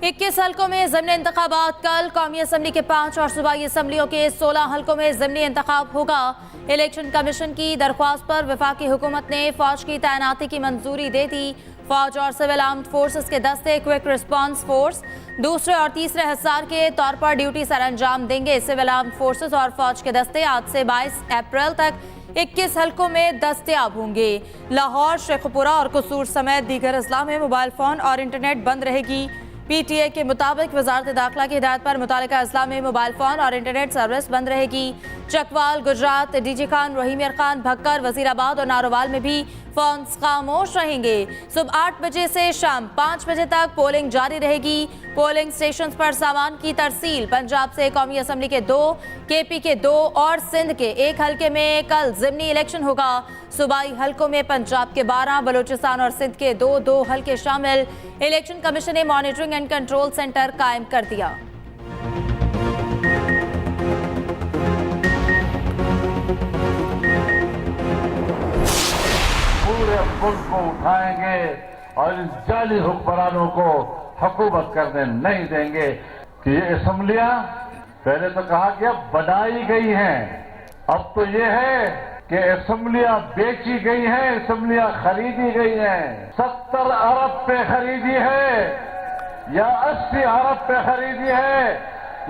21 हल्कों में ज़िमनी इंतखाबात कल। कौमी असम्बली के 5 और सूबाई असम्बलियों के 16 हल्कों में ज़िमनी इंतखाब होगा। इलेक्शन कमीशन की दरख्वास्त पर वफाकी हुकूमत ने फौज की तैनाती की मंजूरी दे दी। फौज और सिविल आर्म्ड फोर्सेस के दस्ते क्विक रिस्पांस फोर्स दूसरे और तीसरे हिस्सार के तौर पर ड्यूटी सर अंजाम देंगे। सिविल आर्म्ड फोर्सेस और फौज के दस्ते आज से 22 अप्रैल तक 21 हल्कों में दस्तयाब होंगे। लाहौर, शेखपुरा और कसूर समेत दीगर अजला में मोबाइल फोन और इंटरनेट बंद रहेगी। PTA के मुताबिक वजारत दाखिला की हिदायत पर मुतालिका अजला में मोबाइल फोन और इंटरनेट सर्विस बंद रहेगी। चकवाल, गुजरात, डीजी खान, रहीमियर खान, भक्कर, वजीराबाद और नारोवाल में भी फोन खामोश रहेंगे। सुबह 8 बजे से शाम 5 बजे तक पोलिंग जारी रहेगी। पोलिंग स्टेशन पर सामान की तरसील। पंजाब से कौमी असम्बली के 2, KP के 2 और सिंध के 1 हल्के में कल ज़िमनी इलेक्शन होगा। सूबाई हल्कों में पंजाब के 12, बलूचिस्तान और सिंध के 2 हल्के शामिल। इलेक्शन कमीशन ने मॉनिटरिंग एंड कंट्रोल सेंटर कायम कर दिया। पूरे मुल्क को उठाएंगे और इस जाली हुक्मरानों को हुकूमत करने नहीं देंगे कि ये असम्बलियां पहले तो कहा कि अब बनाई गई हैं, अब तो ये है कि असम्बलियां बेची गई हैं, असम्बलियां खरीदी गई हैं। 70 अरब पे खरीदी है या 80 अरब पे खरीदी है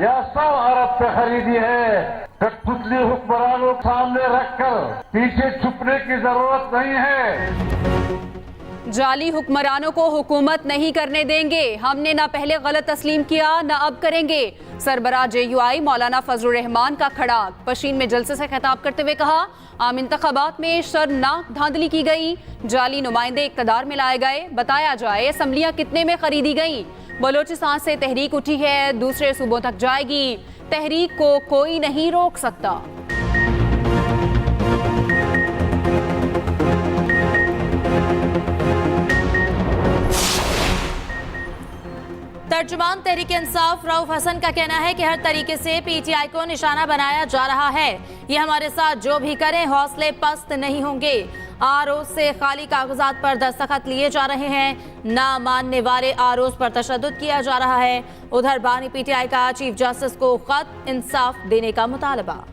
या 100 अरब पे खरीदी है। कठपुतली हुक्मरानों को सामने रखकर पीछे छुपने की जरूरत नहीं है। जाली हुक्मरानों को हुकूमत नहीं करने देंगे। हमने ना पहले गलत तस्लीम किया ना अब करेंगे। सरबराह JUI मौलाना फजलुर रहमान का खड़ाक। पशीन में जलसे से खिताब करते हुए कहा, आम इंतखाबात में शर्मनाक धांधली की गई, जाली नुमाइंदे इक्तदार में लाए गए। बताया जाए असम्बलियां कितने में खरीदी गई। बलोचिस्तान से तहरीक उठी है, दूसरे सूबों तक जाएगी। तहरीक को कोई नहीं रोक सकता। तर्जुमान तहरीक इंसाफ रऊफ हसन का कहना है कि हर तरीके से PTI को निशाना बनाया जा रहा है। ये हमारे साथ जो भी करें हौसले पस्त नहीं होंगे। आरोज से खाली कागजात पर दस्तखत लिए जा रहे हैं। ना मानने वाले आरोज पर तशद्दुद किया जा रहा है। उधर बानी PTI का चीफ जस्टिस को खत इंसाफ देने का मुतालबा।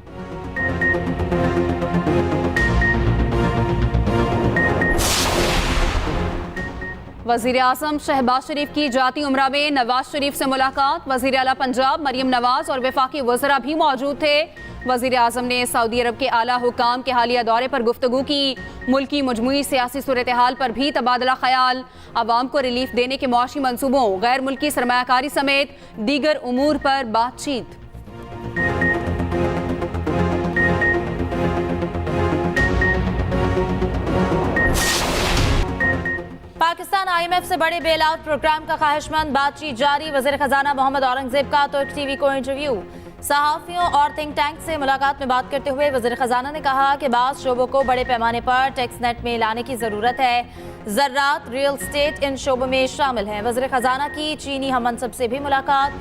वजीर आजम शहबाज शरीफ की जाती उम्रा में नवाज शरीफ से मुलाकात। वजीर आला पंजाब मरियम नवाज और वफाकी वज़रा भी मौजूद थे। वजीर आजम ने सऊदी अरब के आला हुकाम के हालिया दौरे पर गुफ्तगू की। मुल्की मजमूई सियासी सूरत हाल पर भी तबादला ख्याल। अवाम को रिलीफ देने के मुआशी मंसूबों, गैर मुल्की सरमायाकारी समेत दीगर उमूर पर बातचीत। पाकिस्तान IMF से बड़े बेल आउट प्रोग्राम का ख्वाहिशमंद, बातचीत जारी। वज़ीर खजाना मोहम्मद औरंगजेब का तुर्क TV को इंटरव्यू। सहाफ़ियों और थिंक टैंक से मुलाकात में बात करते हुए वज़ीर खजाना ने कहा कि बाज़ शोबों को बड़े पैमाने पर टैक्स नेट में लाने की ज़रूरत है। ज़राअत, रियल स्टेट इन शोबों में शामिल हैं। वज़ीर खजाना की चीनी हममनसब से भी मुलाकात।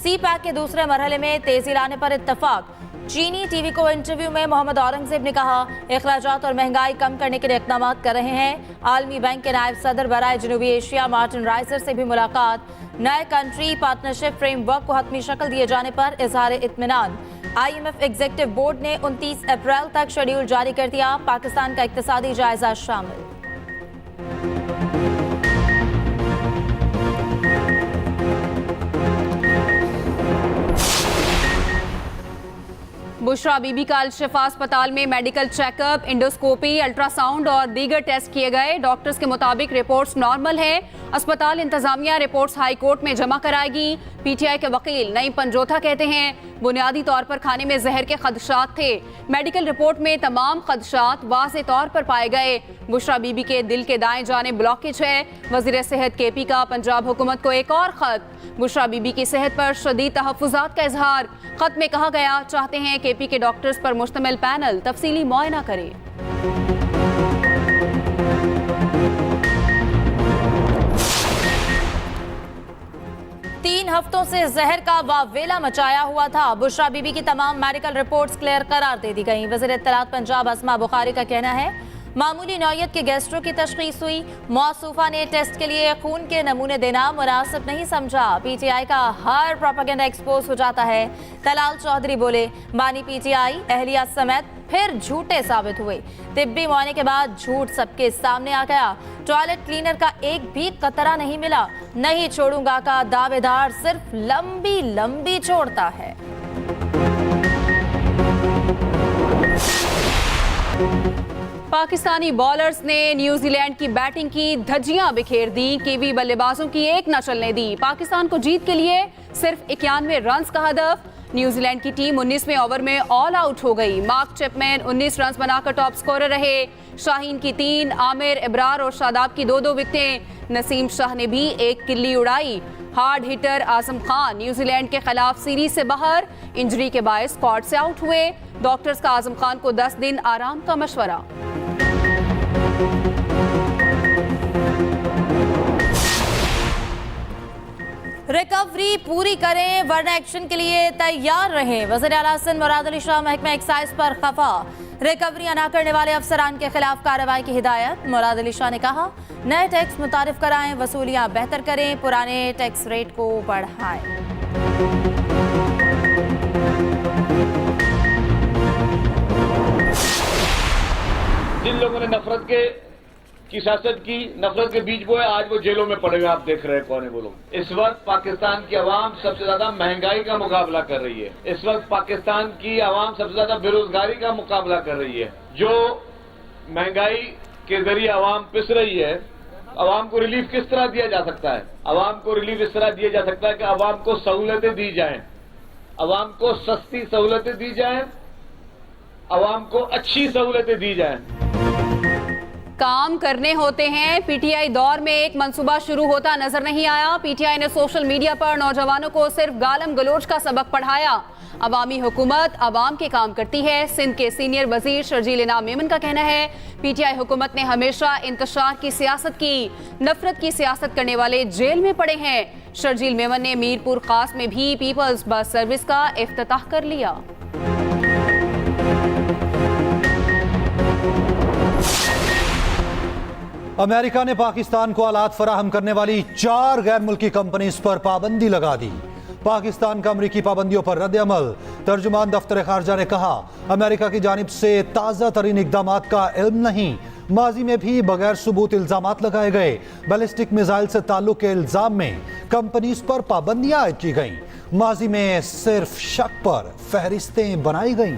CPEC के दूसरे मरहले में तेजी लाने पर इत्तफाक। चीनी TV को इंटरव्यू में मोहम्मद औरंगजेब ने कहा, अखराजात और महंगाई कम करने के लिए इक़दाम कर रहे हैं। आलमी बैंक के नायब सदर बराए जनूबी एशिया मार्टिन राइसर से भी मुलाकात। नए कंट्री पार्टनरशिप फ्रेमवर्क को हतमी शक्ल दिए जाने पर इजहार इत्मीनान। IMF एग्जीक्यूटिव बोर्ड ने 29 अप्रैल तक शेड्यूल जारी कर दिया। पाकिस्तान का इक्तिसादी जायजा शामिल। बुशरा बीबी का अल-शिफा अस्पताल में मेडिकल चेकअप, इंडोस्कोपी, अल्ट्रासाउंड और दीगर टेस्ट किए गए। डॉक्टर्स के मुताबिक रिपोर्ट्स नॉर्मल है। अस्पताल इंतजामिया रिपोर्ट्स हाई कोर्ट में जमा कराएगी। PTI के वकील नईम पंजोथा कहते हैं, बुनियादी तौर पर खाने में जहर के खदशात थे। मेडिकल रिपोर्ट में तमाम खदशात वाज़े तौर पर पाए गए। बुशरा बीबी के दिल के दाएं जाने ब्लॉकेज है। वज़ीर सेहत KP का पंजाब हुकूमत को एक और खत। बुशरा बीबी की सेहत पर शदीद तहफ़्फ़ुज़ात का इजहार। खत में कहा गया, चाहते हैं KP के डॉक्टर्स पर मुश्तमिल पैनल तफसीली मुआयना करे। 3 हफ्तों से जहर का वावेला मचाया हुआ था। बुशरा बीबी की तमाम मेडिकल रिपोर्ट्स क्लियर करार दे दी गई। वज़ीर इत्तलात पंजाब अस्मा बुखारी का कहना है, मामूली नौयत के गैस्ट्रो की तशखीस हुई। मौसूफा ने टेस्ट के लिए खून के नमूने देना मुनासिब नहीं समझा। पीटीआई का हर प्रोपेगेंडा एक्सपोज हो जाता है। तलाल चौधरी बोले, बानी पीटीआई अहलिया समेत फिर झूठे साबित हुए। तिब्बी मुआयने के बाद झूठ सबके सामने आ गया। टॉयलेट क्लीनर का एक भी कतरा नहीं मिला। नहीं छोड़ूंगा का दावेदार सिर्फ लंबी लंबी छोड़ता है। पाकिस्तानी बॉलर्स ने न्यूजीलैंड की बैटिंग की धज्जियां बिखेर दी। कीवी बल्लेबाजों की एक न चलने दी। पाकिस्तान को जीत के लिए सिर्फ 91 रन का हदफ। न्यूजीलैंड की टीम 19वें ओवर में ऑल आउट हो गई। मार्क चैपमैन 19 रन बनाकर टॉप स्कोरर रहे। शाहीन की 3, आमिर, इब्रार और शादाब की 2-2 विकेटें। नसीम शाह ने भी एक किल्ली उड़ाई। Hard hitter Azam Khan New Zealand के खिलाफ सीरीज से बाहर, इंजरी के बायस स्क्वाड से आउट हुए। डॉक्टर्स का आजम खान को 10 दिन आराम का मशवरा। रिकवरी पूरी करें वरना एक्शन के लिए तैयार रहें। वज़ीर आला सिंध मुराद अली शाह महकमा एक्साइज पर खफा। रिकवरी न करने वाले अफसरान के खिलाफ कार्रवाई की हिदायत। मुराद अली शाह ने कहा, नए टैक्स मुतारिफ कराएं, वसूलियां बेहतर करें, पुराने टैक्स रेट को बढ़ाएं। जिन लोगों ने नफरत की सियासत की, नफरत के बीज बोए, आज वो जेलों में पड़े हुए। आप देख रहे हैं कौन है वो लोग। इस वक्त पाकिस्तान की आवाम सबसे ज्यादा महंगाई का मुकाबला कर रही है। इस वक्त पाकिस्तान की आवाम सबसे ज्यादा बेरोजगारी का मुकाबला कर रही है। जो महंगाई के जरिए आवाम पिस रही है, आवाम को रिलीफ किस तरह दिया जा सकता है? आवाम को रिलीफ इस तरह दिया जा सकता है कि आवाम को सहूलतें दी जाएं, आवाम को सस्ती सहूलतें दी जाएं, आवाम को अच्छी सहूलतें दी जाएं। काम करने होते हैं। पीटीआई दौर में एक मंसूबा शुरू होता नजर नहीं आया। पीटीआई ने सोशल मीडिया पर नौजवानों को सिर्फ गालम गलोच का सबक पढ़ाया। अवामी हुकूमत अवाम के काम करती है। सिंध के सीनियर वजीर शर्जील इनाम मेमन का कहना है, पीटीआई हुकूमत ने हमेशा इंतशार की सियासत की। नफरत की सियासत करने वाले जेल में पड़े हैं। शर्जील मेमन ने मीरपुर खास में भी पीपल्स बस सर्विस का इफ्तिताह कर लिया। अमेरिका ने पाकिस्तान को आलात फराहम करने वाली 4 गैर मुल्की कंपनीज पर पाबंदी लगा दी। पाकिस्तान का अमरीकी पाबंदियों पर रद्द अमल। तर्जुमान दफ्तर खारजा ने कहा, अमेरिका की जानिब से ताज़ा तरीन इकदामात का इल्म नहीं। माजी में भी बगैर सबूत इल्जामात लगाए गए। बैलिस्टिक मिसाइल से ताल्लुक के इल्जाम में कंपनीज पर पाबंदियां आयद की गईं। माजी में सिर्फ शक पर फहरिस्तें बनाई गईं।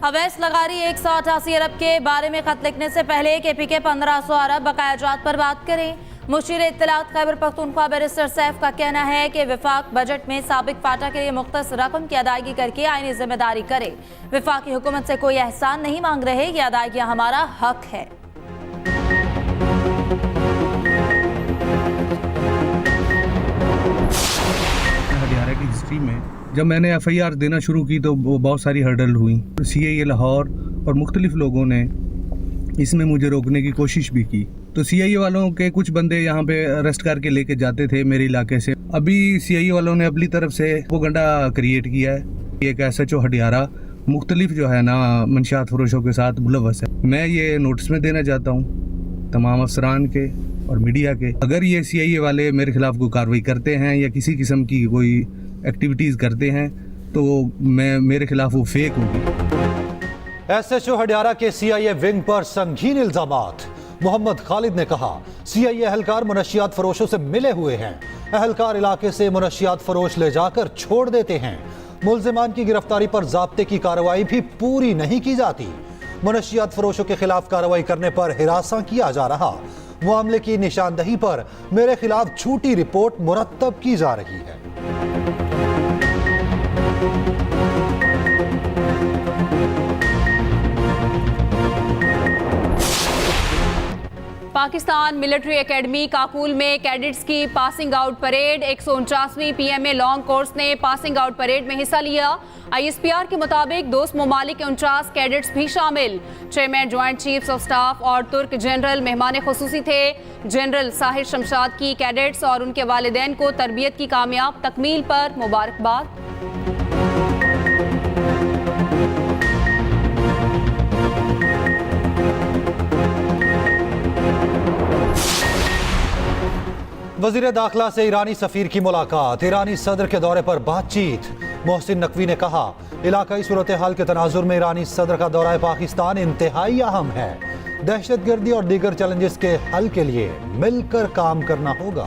अवैस लगारी 188 अरब के बारे में खत लिखने से पहले केपीके 1500 अरब बकायाजात पर बात करें। मुशीर इत्तलात खैबर पख्तूनख्वा बैरिस्टर सैफ का कहना है कि विफाक बजट में साबिक फाटा के लिए मुख्तस रकम की अदायगी करके आईनी जिम्मेदारी करे। विफाकी हुकूमत से कोई एहसान नहीं मांग रहे, ये अदायगियां हमारा हक है। हरियाणा की हिस्ट्री में जब मैंने एफआईआर देना शुरू की तो वो बहुत सारी हर्डल हुई। सीआईए लाहौर और मुख्तलिफ लोगों ने इसमें मुझे रोकने की कोशिश भी की। तो सीआईए वालों के कुछ बंदे यहाँ पे अरेस्ट करके लेके जाते थे मेरे इलाके से। अभी सीआईए वालों ने अपनी तरफ से प्रोपेगेंडा क्रिएट किया है। एक एसएचओ हडियारा मुख्तलिफ जो है ना मंशियात फरोशों के साथ मुलव्वस है। मैं ये नोटिस में देना चाहता हूँ तमाम अफसरान के और मीडिया के, अगर ये सीआईए वाले मेरे खिलाफ कोई कार्रवाई करते हैं या किसी किस्म की कोई एक्टिविटीज़ करते हैं तो मेरे खिलाफ वो फेक होगी। एसएचओ हडियारा के सीआईए विंग पर संगीन इल्जामात। मोहम्मद खालिद ने कहा, सीआईए अहलकार मुनशियात फरोशों से मिले हुए हैं। अहलकार इलाके से मुनशियात फरोश ले जाकर छोड़ देते हैं। मुल्जिमान की गिरफ्तारी पर ज़ाब्ते की कार्रवाई भी पूरी नहीं की जाती। मुनशियात फरोशों के खिलाफ कार्रवाई करने पर हिरासा किया जा रहा। मामले की निशानदही पर मेरे खिलाफ झूठी रिपोर्ट मुरतब की जा रही है। पाकिस्तान मिलिट्री एकेडमी काकुल में कैडेट्स की पासिंग आउट परेड। 149वीं पीएमए लॉन्ग कोर्स ने पासिंग आउट परेड में हिस्सा लिया। आईएसपीआर के मुताबिक दोस्त ममालिक के 49 कैडेट्स भी शामिल। Chairman joint chiefs of staff और तुर्क जनरल मेहमान खुसूसी थे। जनरल साहिर शमशाद की कैडेट्स और उनके वालिदैन को तरबियत की कामयाब तकमील पर मुबारकबाद। वजीर दाखिला से ईरानी सफीर की मुलाकात। ईरानी सदर के दौरे पर बातचीत। मोहसिन नकवी ने कहा, इलाकाई सूरत हाल के तनाजुर में ईरानी सदर का दौरा पाकिस्तान इंतहाई अहम है। दहशतगर्दी और दीगर चैलेंजेस के हल के लिए मिलकर काम करना होगा।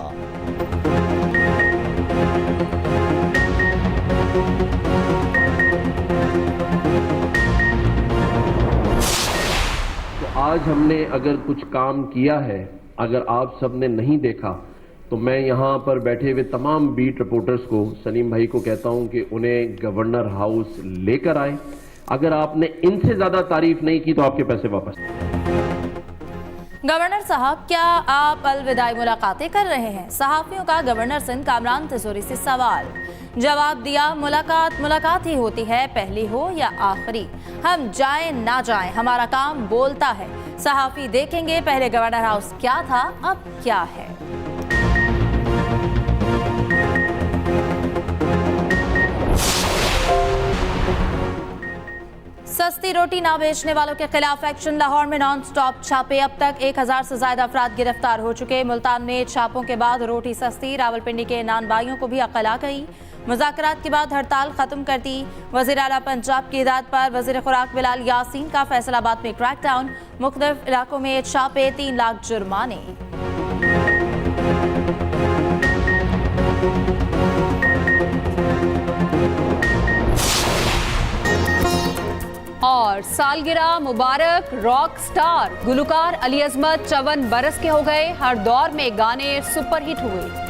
तो आज हमने अगर कुछ काम किया है, अगर आप सबने नहीं देखा, तो मैं यहाँ पर बैठे हुए तमाम बीट रिपोर्टर्स को, सलीम भाई को कहता हूँ कि उन्हें गवर्नर हाउस लेकर आए। अगर आपने इनसे ज्यादा तारीफ नहीं की तो आपके पैसे वापस। गवर्नर साहब, क्या आप अलविदाई मुलाकातें कर रहे हैं? सहाफियों का गवर्नर सिंध कामरान तिजोरी से सवाल। जवाब दिया, मुलाकात ही होती है, पहली हो या आखिरी। हम जाएं ना जाएं, हमारा काम बोलता है। सहाफी देखेंगे पहले गवर्नर हाउस क्या था, अब क्या है। सस्ती रोटी ना बेचने वालों के खिलाफ एक्शन। लाहौर में नॉन स्टॉप छापे। अब तक 1000 से ज्यादा अफराद गिरफ्तार हो चुके। मुल्तान में छापों के बाद रोटी सस्ती। रावलपिंडी के नान बाइयों को भी अक्ल आ गई। मुज़ाकरात के बाद हड़ताल खत्म कर दी। वज़ीर आला पंजाब की हिदायत पर वज़ीर खुराक बिलाल यासीन का फैसलाबाद में क्रैकडाउन। मुख्तलिफ इलाकों में छापे, 3 लाख जुर्माने। और सालगिरह मुबारक। रॉक स्टार गुलकार अली अजमत 54 बरस के हो गए। हर दौर में गाने सुपरहिट हुए।